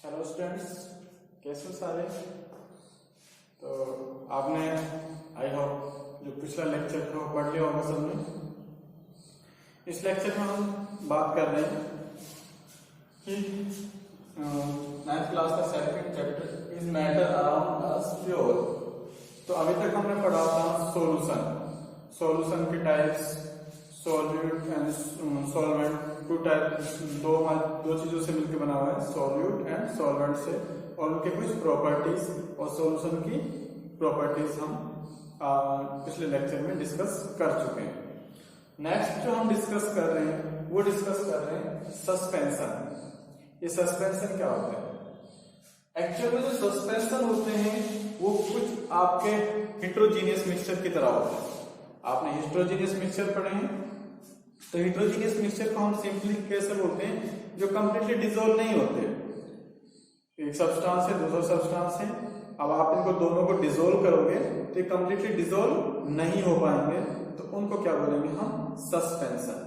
Hello students, कैसे हो सारे। तो आपने आई होप जो पिछला लेक्चर था वो पढ़ लिया होगा सबने। इस लेक्चर में हम बात कर रहे हैं कि 9th क्लास का second chapter is matter around us pure. तो अभी तक हमने पढ़ा था सॉल्यूशन के टाइप्स, सॉल्यूट एंड सॉल्वेंट। दो चीजों से मिलकर बना हुआ है, सॉल्यूट एंड सॉल्वेंट से, और उनके कुछ प्रॉपर्टीज और सॉल्यूशन की प्रॉपर्टीज हम पिछले लेक्चर में डिस्कस कर चुके हैं। नेक्स्ट जो हम डिस्कस कर रहे हैं वो डिस्कस कर रहे हैं सस्पेंशन। ये सस्पेंशन क्या होता है? एक्चुअल में जो सस्पेंशन होते हैं वो कुछ आपके हेटेरोजीनियस मिक्सचर की तरह होते हैं। आपने हेटेरोजीनियस मिक्सचर पढ़े हैं, तो हेटेरोजीनियस मिक्सचर को हम सिंपली कैसे बोलते हैं? जो कंप्लीटली डिसॉल्व नहीं होते। एक सब्सटेंस है, दूसरा सब्सटेंस है, अब आप इनको दोनों को डिसॉल्व करोगे तो ये कंप्लीटली डिसॉल्व नहीं हो पाएंगे, तो उनको क्या बोलेंगे हम? सस्पेंशन।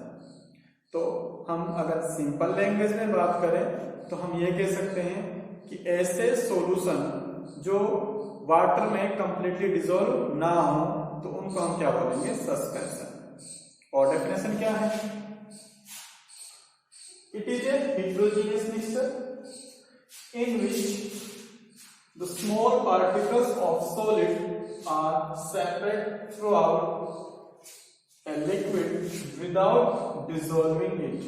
तो हम अगर सिंपल लैंग्वेज में बात करें तो हम ये कह सकते हैं कि ऐसे सॉल्यूशन जो वाटर में कंप्लीटली डिसॉल्व ना हो तो उनको हम क्या बोलेंगे? सस्पेंशन। और डेफिनेशन क्या है? It is a heterogeneous mixture in which the small particles of solid are separate throughout a liquid without dissolving it।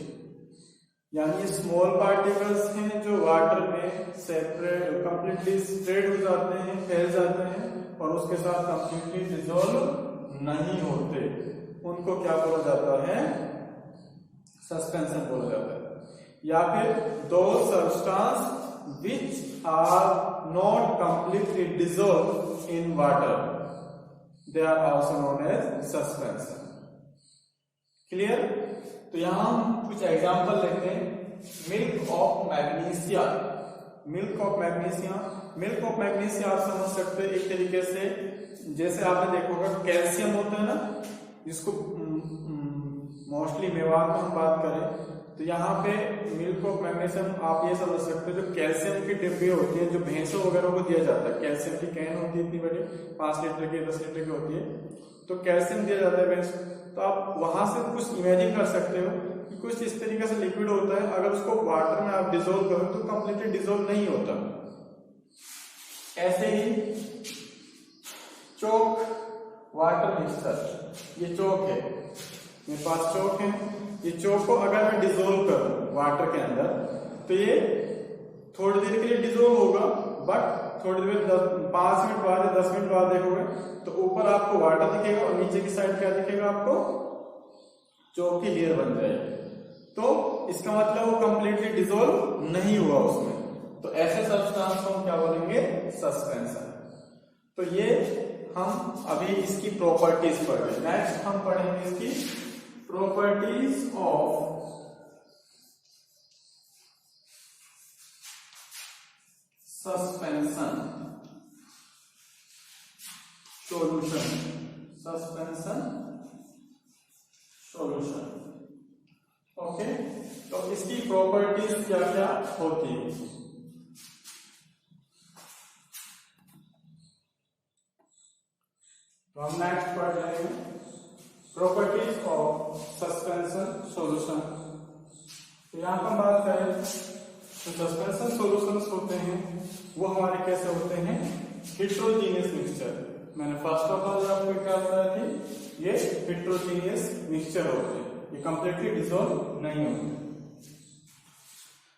यानी स्मॉल पार्टिकल्स हैं जो वाटर में सेपरेट कंप्लीटली स्प्रेड हो जाते हैं, फैल जाते हैं और उसके साथ कंप्लीटली डिसॉल्व नहीं होते, उनको क्या बोला जाता है? सस्पेंशन बोला जाता है। या फिर दो substance which are not completely dissolve in water, they are also known as suspension. Clear? तो यहां हम कुछ एग्जांपल लेते हैं। Milk of magnesia. Milk of magnesia आप समझ सकते हैं एक तरीके से, जैसे आपने देखा होगा कैल्शियम होता है ना, जिसको मोस्टली मेवाड़ में हम बात करें तो यहाँ पे मिल्क ऑफ मैग्नीशियम आप ये समझ सकते हो, जो कैल्शियम की डिब्बे होती है जो भैंसों वगैरह को दिया जाता है। कैल्शियम की कैन होती है इतनी बड़ी, 5 लीटर की 10 लीटर की होती है, तो कैल्शियम दिया जाता है भैंस। तो आप वहां से कुछ इमेजिन कर सकते हो कि कुछ इस तरीके से लिक्विड होता है, अगर उसको वाटर में आप डिसॉल्व करो तो कंप्लीटली डिसॉल्व नहीं होता। ऐसे ही चोक वाटर मिक्सचर, ये चोक है, मेरे पास चोक है, ये चोक को अगर मैं डिसॉल्व करूं वाटर के अंदर तो ये थोड़ी देर के लिए डिसॉल्व होगा, बट थोड़ी देर 5 मिनट बाद या 10 मिनट बाद देखोगे तो ऊपर आपको वाटर दिखेगा और नीचे की साइड क्या दिखेगा आपको? चोक की लेयर बन जाएगी। तो इसका मतलब वो कंप्लीटली डिसॉल्व नहीं हुआ उसमें, तो ऐसे सब्सटेंस को हम क्या बोलेंगे? सस्पेंशन। तो ये हम अभी इसकी प्रॉपर्टीज पढ़ रहे हैं। नेक्स्ट हम पढ़ेंगे इसकी properties of suspension solution. Suspension solution, okay. तो इसकी प्रॉपर्टीज क्या क्या होती है? तो हम नेक्स्ट पढ़ रहे हैं प्रॉपर्टीज ऑफ सस्पेंशन सॉल्यूशन। तो यहां पर बात करें तो सस्पेंशन सॉल्यूशंस होते हैं वो हमारे कैसे होते हैं? Heterogeneous mixture. मैंने फर्स्ट ऑफ ऑल आपको क्या बताया थी, ये हेटेरोजीनियस मिक्सचर होते हैं, ये कंप्लीटली डिसॉल्व नहीं होते।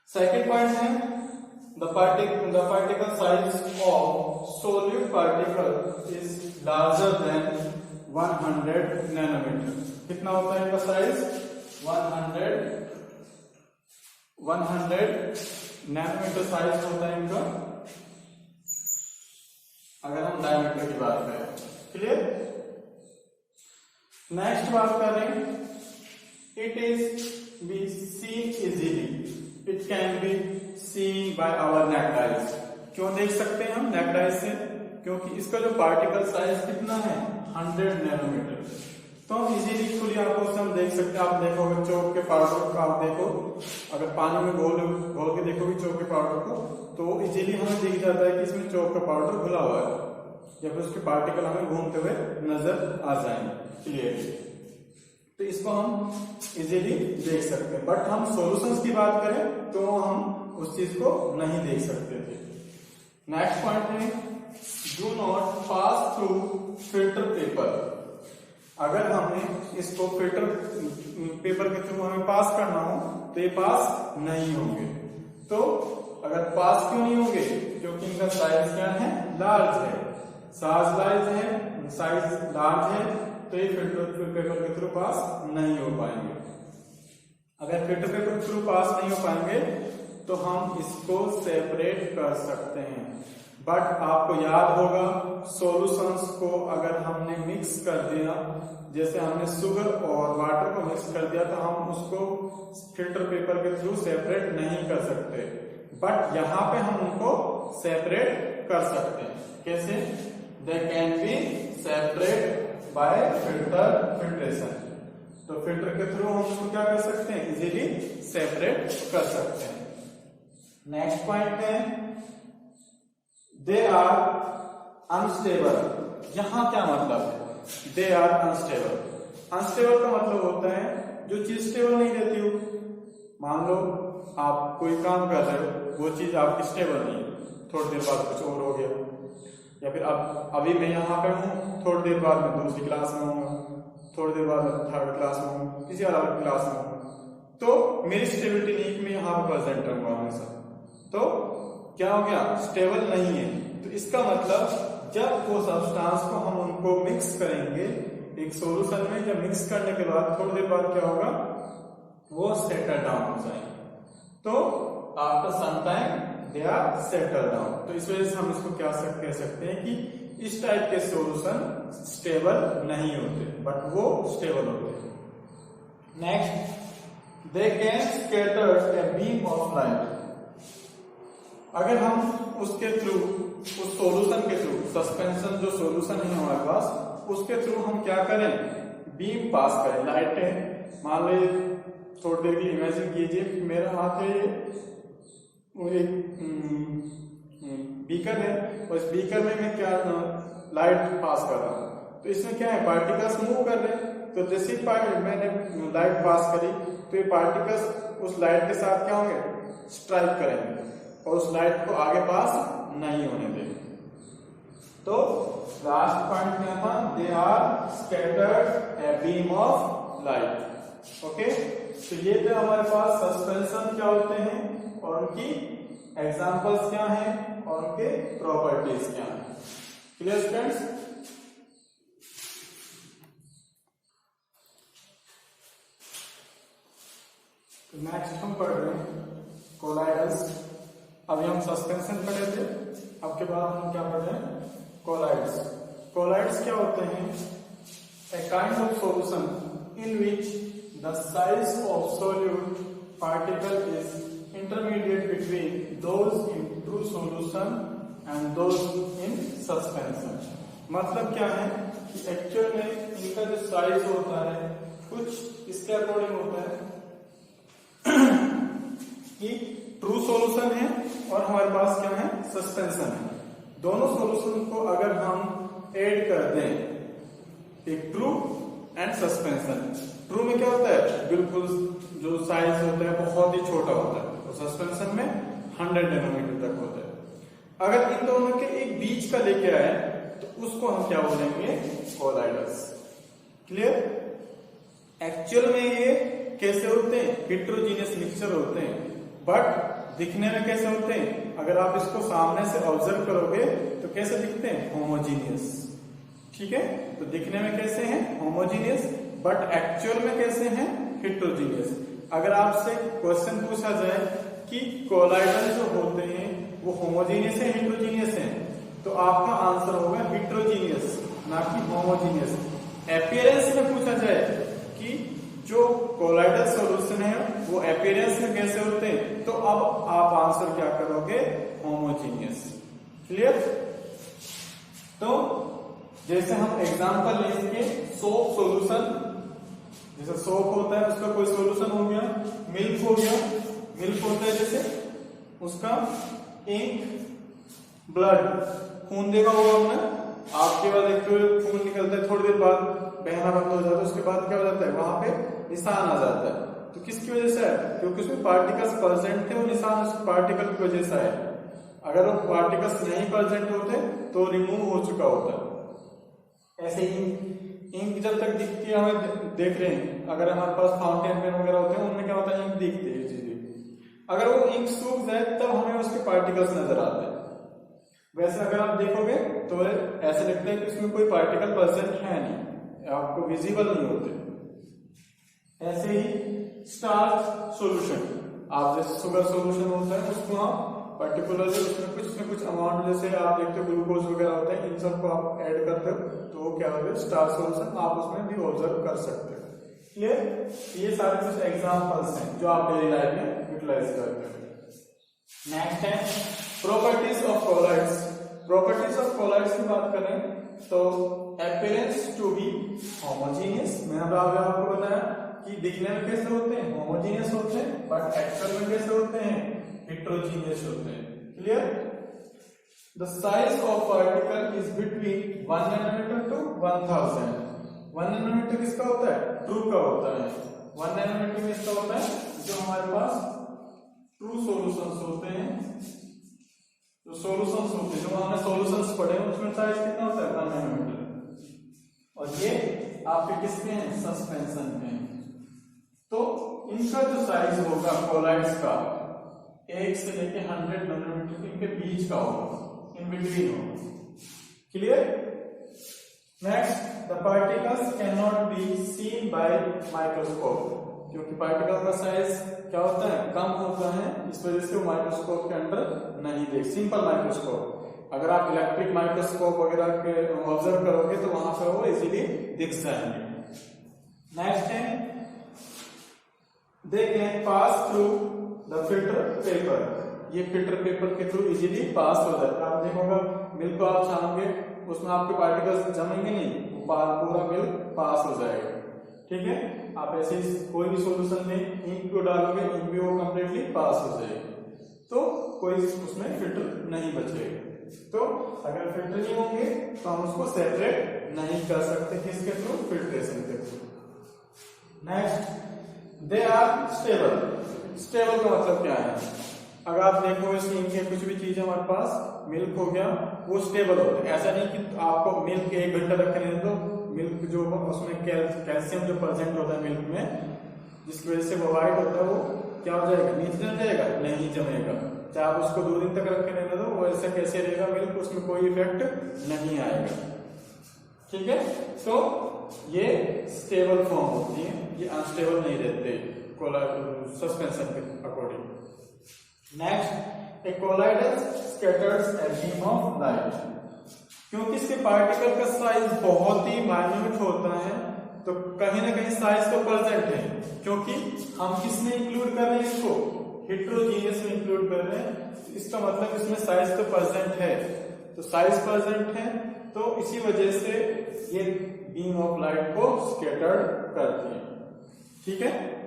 सेकेंड पॉइंट है the particle size of solute particle is larger than 100 nanometer। कितना होता है इनका साइज? 100 नैनोमीटर साइज होता है इनका, अगर हम डायमीटर की बात करें। क्लियर? नेक्स्ट बात करें, it is be seen easily, it can be seen by our naked eyes। क्यों देख सकते हैं हम naked eyes से? क्योंकि इसका जो पार्टिकल साइज कितना है? 100 नैनोमीटर। तो हम इजीली खुली आंखों से हम देख सकते हैं। आप देखोगे चौक के पाउडर को, आप देखो अगर पानी में घोल के देखोगे चौक के पाउडर को, तो इजीली हमें दिख जाता है कि इसमें चौक का पाउडर घुला हुआ है, या फिर उसके पार्टिकल हमें घूमते हुए नजर आ जाएंगे क्लियरली। तो इसको हम इजीली देख सकते हैं। बट हम सॉल्यूशंस की बात करें तो हम उस चीज को नहीं देख सकते थे। नेक्स्ट पॉइंट है do not pass through filter paper. अगर हमने इसको फिल्टर पेपर के थ्रू हमें पास करना हो तो ये पास नहीं होंगे। तो अगर पास क्यों नहीं होंगे? क्योंकि इनका साइज क्या है? लार्ज है। साइज लार्ज है तो ये फिल्टर पेपर के थ्रू पास नहीं हो पाएंगे। अगर फिल्टर पेपर के थ्रू पास नहीं हो पाएंगे तो हम इसको सेपरेट कर सकते हैं। बट आपको याद होगा सॉल्यूशंस को अगर हमने मिक्स कर दिया, जैसे हमने शुगर और वाटर को मिक्स कर दिया, तो हम उसको फिल्टर पेपर के थ्रू सेपरेट नहीं कर सकते। बट यहाँ पे हम उनको सेपरेट कर सकते हैं। कैसे? They can be separate by filtration. तो फिल्टर के थ्रू हम उसको क्या कर सकते हैं? इजीली सेपरेट कर सकते हैं। नेक्स्ट पॉइंट है दे आर अनस्टेबल। यहां क्या मतलब है? They are unstable. अनस्टेबल का मतलब होता है जो चीज स्टेबल नहीं रहती हो। मान लो आप कोई काम कर रहे हो, वो चीज आपकी स्टेबल नहीं है, थोड़ी देर बाद कुछ और हो गया, या फिर अब अभी मैं यहाँ पे हूँ, थोड़ी देर बाद मैं दूसरी क्लास में हूँ, थोड़ी देर बाद मैं थर्ड क्लास में हूँ, किसी अलग क्लास में हूँ, तो मेरी स्टेबिलिटी नहीं कि मैं यहाँ पे प्रेजेंट रहूंगा हमेशा। तो क्या हो गया? स्टेबल नहीं है। तो इसका मतलब जब वो सब्सटेंस को हम उनको मिक्स करेंगे एक सॉल्यूशन में, जब मिक्स करने के बाद थोड़ी देर बाद क्या होगा? वो सेटल डाउन हो जाएंगे। तो after some time they are settle down. तो इस वजह से हम इसको क्या कह सकते हैं कि इस टाइप के सॉल्यूशन स्टेबल नहीं होते, बट वो स्टेबल होते हैं। Next they can scatter A beam of light. अगर हम उसके थ्रू, उस सॉल्यूशन के थ्रू, सस्पेंशन जो सॉल्यूशन है हमारे पास, उसके थ्रू हम क्या करें? बीम पास करें। लाइट है, मान लो थोड़ी देर के लिए इमेजिन कीजिए मेरा हाथ है, एक बीकर है, और इस बीकर में मैं क्या लाइट पास कर रहा हूं। तो इसमें क्या है? पार्टिकल्स मूव कर रहे हैं। तो जैसे मैंने लाइट पास करी तो ये पार्टिकल्स उस लाइट के साथ क्या होंगे? स्ट्राइक करेंगे और उस लाइट को आगे पास नहीं होने देंगे। तो लास्ट पॉइंट क्या था? They are scattered a beam of light. Okay, तो ये थे हमारे पास सस्पेंशन क्या होते हैं और उनकी एग्जांपल्स क्या हैं और उनके प्रॉपर्टीज क्या हैं। Clear students? नेक्स्ट हम पढ़ रहे हैं कोलाइडल्स। अभी हम सस्पेंशन पढ़े थे, अब के बाद हम क्या पढ़ रहे हैं? कोलाइड्स। कोलाइड्स क्या होते हैं? A kind of solution in which the size of solute particle is intermediate between those in true solution and those in suspension. मतलब क्या है कि एक्चुअल में इनका जो साइज होता है कुछ इसके अकॉर्डिंग होता है कि ट्रू सॉल्यूशन है और हमारे पास क्या है? सस्पेंशन है। दोनों सॉल्यूशन को अगर हम ऐड कर दें, एक ट्रू एंड सस्पेंशन। ट्रू में क्या होता है? बिल्कुल जो साइज होता है बहुत ही छोटा होता है, और सस्पेंशन में 100 नैनोमीटर तक होता है। अगर इन दोनों के एक बीच का लेके आए तो उसको हम क्या बोलेंगे? कोलाइडल्स। क्लियर? एक्चुअल में ये कैसे होते हैं? हेटेरोजीनियस मिक्सचर होते हैं, बट दिखने में कैसे होते हैं? अगर आप इसको सामने से ऑब्जर्व करोगे तो कैसे दिखते हैं? होमोजीनियस। ठीक है, तो दिखने में कैसे हैं? होमोजीनियस, बट एक्चुअल में कैसे हैं? हेटेरोजीनियस। अगर आपसे क्वेश्चन पूछा जाए कि कोलाइडल जो होते हैं वो होमोजीनियस है, हेटेरोजीनियस है, तो आपका आंसर होगा हेटेरोजीनियस, ना कि होमोजीनियस। अपीयरेंस में पूछा जाए कि जो कोलाइडल सॉल्यूशन है वो अपीयरेंस में कैसे होते हैं, तो अब आप आंसर क्या करोगे? होमोजीनियस। क्लियर? तो जैसे हम एग्जांपल लेंगे सोप सॉल्यूशन, जैसे सोप होता है उसका कोई सॉल्यूशन हो गया, मिल्क हो गया, मिल्क होता है जैसे उसका इंक, ब्लड, खून देखा होगा हमने, आपके बाद एक खून निकलता है, थोड़ी देर बाद बहना बंद हो जाता है, उसके बाद क्या हो जाता है, वहां पे निशान आ जाता है। तो किसकी वजह से है? क्योंकि उसमें पार्टिकल्स प्रेजेंट थे, वो निशान उस पार्टिकल की वजह से है। अगर वो पार्टिकल्स नहीं प्रेजेंट होते तो रिमूव हो चुका होता। ऐसे ही इंक जब तक दिखती है, हमें देख रहे हैं, अगर हमारे पास फाउंटेन पेन वगैरह होते हैं उनमें क्या होता है, इंक दिखती है चीजें। अगर वो इंक सूख जाए तब हमें उसके पार्टिकल्स नजर आते हैं। वैसे अगर आप देखोगे तो ऐसे लगता है कि उसमें कोई पार्टिकल प्रेजेंट है नहीं, आपको विजिबल नहीं होते। ऐसे ही स्टार्च सॉल्यूशन, आप जैसे शुगर सॉल्यूशन होता है उसको आप पर्टिकुलरली उसमें कुछ अमाउंट, जैसे आप देखते हो ग्लूकोज वगैरह होता है, इन सबको आप ऐड करते हो तो वो क्या होगा, स्टार्च सॉल्यूशन आप उसमें भी ऑब्जर्व कर सकते हो। क्लियर? ये सारे कुछ एग्जांपल्स हैं जो आप डेली लाइफ में यूटिलाइज करते हो। नेक्स्ट है properties of colloids. Properties of colloids की बात करें तो अपीयरेंस टू बी होमोजेनियस, मैंने आपको बताया कि दिखने में कैसे होते हैं, होमोजेनियस होते हैं, बट एक्चुअल में कैसे होते हैं, हेटेरोजेनियस होते हैं। Clear? The size of particle is between 1 nanometre to 1000। 1 nanometre किसका होता है, ट्रू का होता है। 1 नैनोमीटर में इसका होता है जो हमारे पास ट्रू सॉल्यूशंस होते हैं, जो सॉल्यूशंस होते हैं, जो हमने सॉल्यूशंस पढ़े उसमें साइज कितना होता है, 1 नैनोमीटर। और ये आपके किसके हैं, सस्पेंशन के हैं। तो इनका जो साइज होगा कोलाइड्स का 1 से लेके 100 नैनोमीटर इनके बीच का होगा, इन बिटवीन होगा। Clear? Next, the particles can not be seen by microscope, क्योंकि पार्टिकल का साइज क्या होता है, कम होता है, इस वजह से वो माइक्रोस्कोप के अंदर नहीं देख, सिंपल माइक्रोस्कोप। अगर आप इलेक्ट्रिक माइक्रोस्कोप वगैरह के ऑब्जर्व करोगे तो वहां पर वो इजीली दिख जाएंगे। नेक्स्ट है they can pass through the filter paper, ये फिल्टर पेपर के थ्रू इजीली पास हो जाता है। आप देखोगे मिल्क को आप छानोगे, उसमें आपके पार्टिकल्स जमेंगे नहीं, पूरा मिल्क पास हो जाएगा। ठीक है? आप ऐसे कोई भी सॉल्यूशन में इंक को डालोगे, इंक भी वो कंप्लीटली पास हो जाएगी, तो कोई उसमें फिल्टर नहीं बचेगा। तो अगर फिल्टर नहीं होंगे तो हम उसको सेपरेट नहीं कर सकते, किसके थ्रू, फिल्ट्रेशन के through. Next, they are stable. Stable का मतलब क्या है, अगर आप देखो इसमें इनके कुछ भी चीज हमारे पास, मिल्क हो गया, वो स्टेबल होते हैं। ऐसा नहीं कि आपको मिल्क 1 घंटा रखने दो, मिल्क जो उसमें कैल्शियम जो प्रेजेंट होता है मिल्क में, जिसकी वजह से वो वाइट होता है, वो क्या हो जाएगा, नीचे जम जाएगा, नहीं जमेगा। चाहे आप उसको 2 दिन तक रखने दो, वो ऐसा कैसे रहेगा मिल्क, उसमें कोई इफेक्ट नहीं आएगा। ठीक है? तो ये स्टेबल फॉर्म होती है, ये अनस्टेबल नहीं रहते सस्पेंशन के according. Next, A colloidal scatters A beam of light, क्योंकि इसके पार्टिकल का साइज बहुत ही माइन्यूट होता है, तो कहीं ना कहीं साइज तो प्रेजेंट है, क्योंकि हम किसमें इंक्लूड कर रहे हैं, इसको हेटेरोजेनियस में इंक्लूड कर रहे हैं। इसका मतलब इसमें साइज तो प्रेजेंट है, तो साइज प्रेजेंट है, तो इसी वजह से ये बीम ऑफ लाइट को स्कैटर्ड करती है। ठीक है?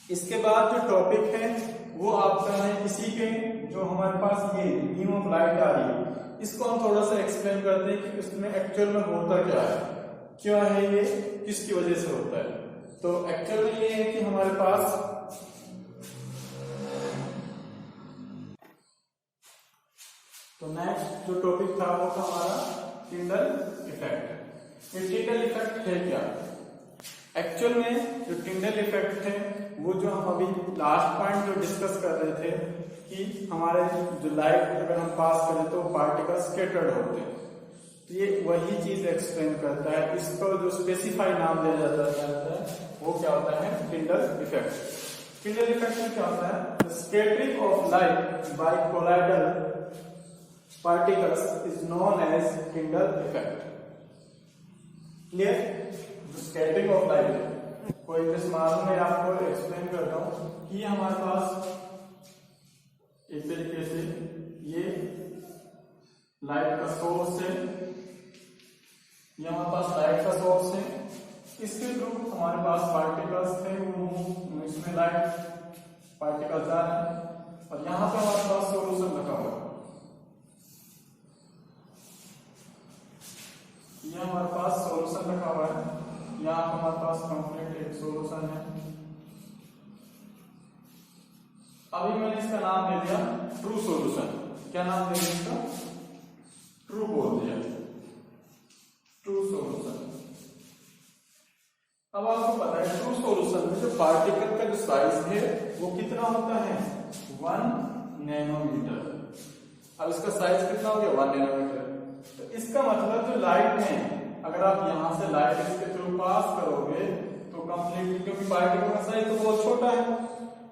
इसके बाद जो टॉपिक है वो आपका है इसी के, जो हमारे पास ये बीम ऑफ लाइट आ रही है, इसको हम थोड़ा सा एक्सप्लेन करते हैं कि इसमें एक्चुअल में होता क्या है, क्या है ये, किसकी वजह से होता है। तो एक्चुअल में ये है कि हमारे पास तो नेक्स्ट जो टॉपिक था वो था हमारा टिंडल इफेक्ट। ये टिंडल इफेक्ट है क्या? एक्चुअल में जो टिंडल इफेक्ट है वो जो हम अभी लास्ट पॉइंट जो डिस्कस कर रहे थे कि हमारे जो लाइट अगर हम पास करें तो पार्टिकल स्कैटर्ड होते हैं, तो ये वही चीज एक्सप्लेन करता है। इसको जो स्पेसिफाई नाम दिया जाता है वो क्या होता है, टिंडल इफेक्ट। टिंडल इफेक्ट में क्या होता है, scattering of light by colloidal particles is known as Tyndall effect. Clear? Scattering of light, कोई मालूम मैं आपको एक्सप्लेन करता हूं कि हमारे पास एक तरीके से ये लाइट का सोर्स है, ये हमारे पास लाइट का सोर्स है, इसके थ्रू हमारे पास पार्टिकल्स थे, वो इसमें लाइट पार्टिकल्स आ रहे हैं, और यहां पे हमारे पास सोल्यूशन रखा हुआ है। ये हमारे पास सोल्यूशन रखा हुआ है, यहाँ हमारे पास कंप्लीट एक सोल्यूशन है। अभी मैंने इसका नाम दे दिया ट्रू सोल्यूशन। क्या नाम दे दिया इसका? ट्रू बोल दिया, ट्रू सोल्यूशन। अब आपको पता है ट्रू सोल्यूशन में जो पार्टिकल का जो साइज है वो कितना होता है? 1 नैनोमीटर। अब इसका साइज कितना हो गया? 1 नैनोमीटर। तो इसका मतलब जो लाइट है, अगर आप यहां से लाइट इसके थ्रू पास करोगे तो कंप्लीटली, क्योंकि पार्टिकल का साइज तो बहुत छोटा है,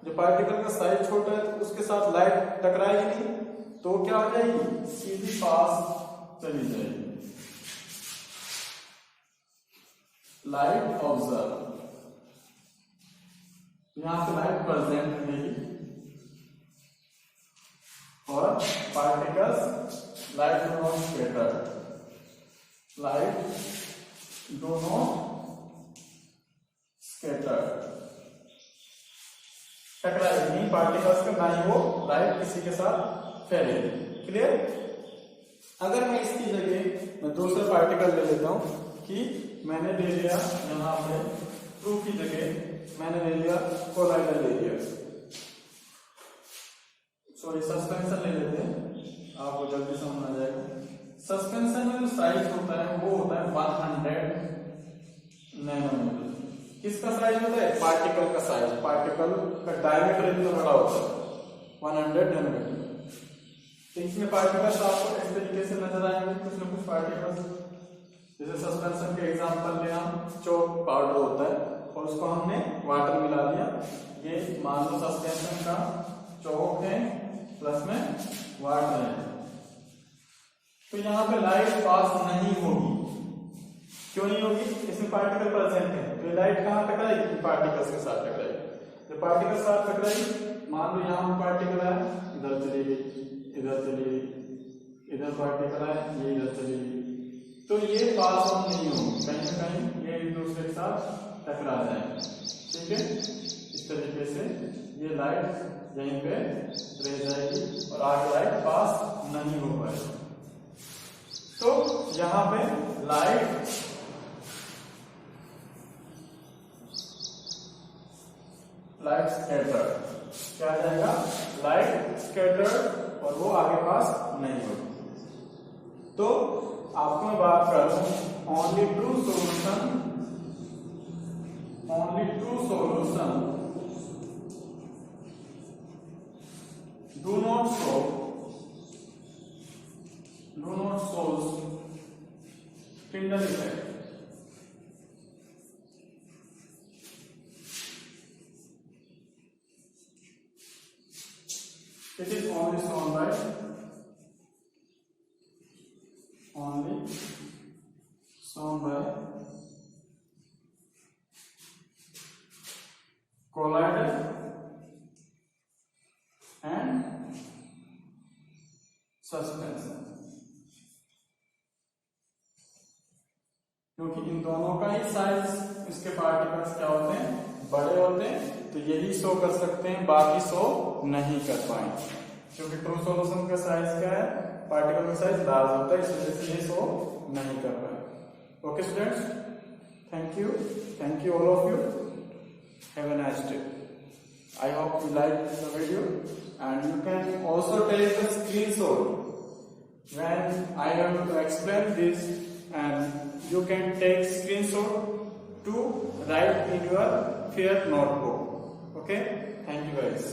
जो पार्टिकल का साइज छोटा है तो उसके साथ लाइट टकराएगी नहीं, तो क्या हो जाएगी? सीधी पास चली जाएगी। लाइट ऑब्जर्व, यहां से लाइट प्रेजेंट रहेगी और particles light do not scatter, light do not scatter, टकराएगी नहीं पार्टिकल्स का, ना ही वो लाइट किसी के साथ फैलेगी। क्लियर? अगर मैं इसकी जगह मैं दूसरा पार्टिकल ले लेता हूं कि मैंने ले लिया यहां पे ट्रू की जगह मैंने ले लिया कोलाइडर ले लिया, सॉरी सस्पेंशन ले लेते हैं, आपको जल्दी समझ आ जाएगा। सस्पेंशन में जो साइज होता है वो होता है 100 नैनोमीटर। किसका साइज होता है? पार्टिकल का साइज। पार्टिकल का डायमीटर इतना बड़ा होता है 100 नैनोमीटर। तो इसमें पार्टिकल्स आपको इस तरीके से नजर आएंगे, कुछ न कुछ पार्टिकल्स, जैसे सस्पेंशन के एग्जांपल ले हम, चौक पाउडर होता है और उसको हमने वाटर मिला दिया, ये मान लो सस्पेंशन का चौक है प्लस में वाटर है, तो यहाँ पे लाइट पास नहीं होगी। क्यों नहीं होगी? इसमें पार्टिकल प्रेजेंट है, तो लाइट कहाँ टकराएगी? पार्टिकल्स के साथ टकराएगी। जब पार्टिकल साथ टकराएगी, मान लो यहाँ पार्टिकल है, इधर चली गई, इधर चली गई, इधर पार्टिकल है, ये इधर चली गई, तो ये पास ऑन नहीं होगी, कहीं ना कहीं ये एक दूसरे के साथ टकरा जाएंगे। ठीक है? इस तरीके से ये लाइट यहीं पे रह जाएगी और आगे लाइट पास नहीं हो पाएगी। तो यहां पे लाइट स्कैटर्ड, क्या आ जाएगा? लाइट स्कैटर्ड, और वो आगे पास नहीं होगी। तो आपको मैं बात कर रहा हूं only true solution, only true solution do not shows Tyndall effect. It is only shown by collider and suspension, क्योंकि इन दोनों का ही साइज, इसके पार्टिकल्स क्या होते हैं? बड़े होते हैं, तो यही शो कर सकते हैं, बाकी शो नहीं कर पाएंगे, क्योंकि ट्रू सॉल्यूशन का साइज क्या है? पार्टिकल का साइज लार्ज होता है, इस वजह से ये शो नहीं कर पाएंगे। Okay students, thank you all of you, have a nice day. I hope you like the video, and you can also take a screenshot when I am to explain this, and you can take screenshot to write in your fair notebook. Okay, thank you guys.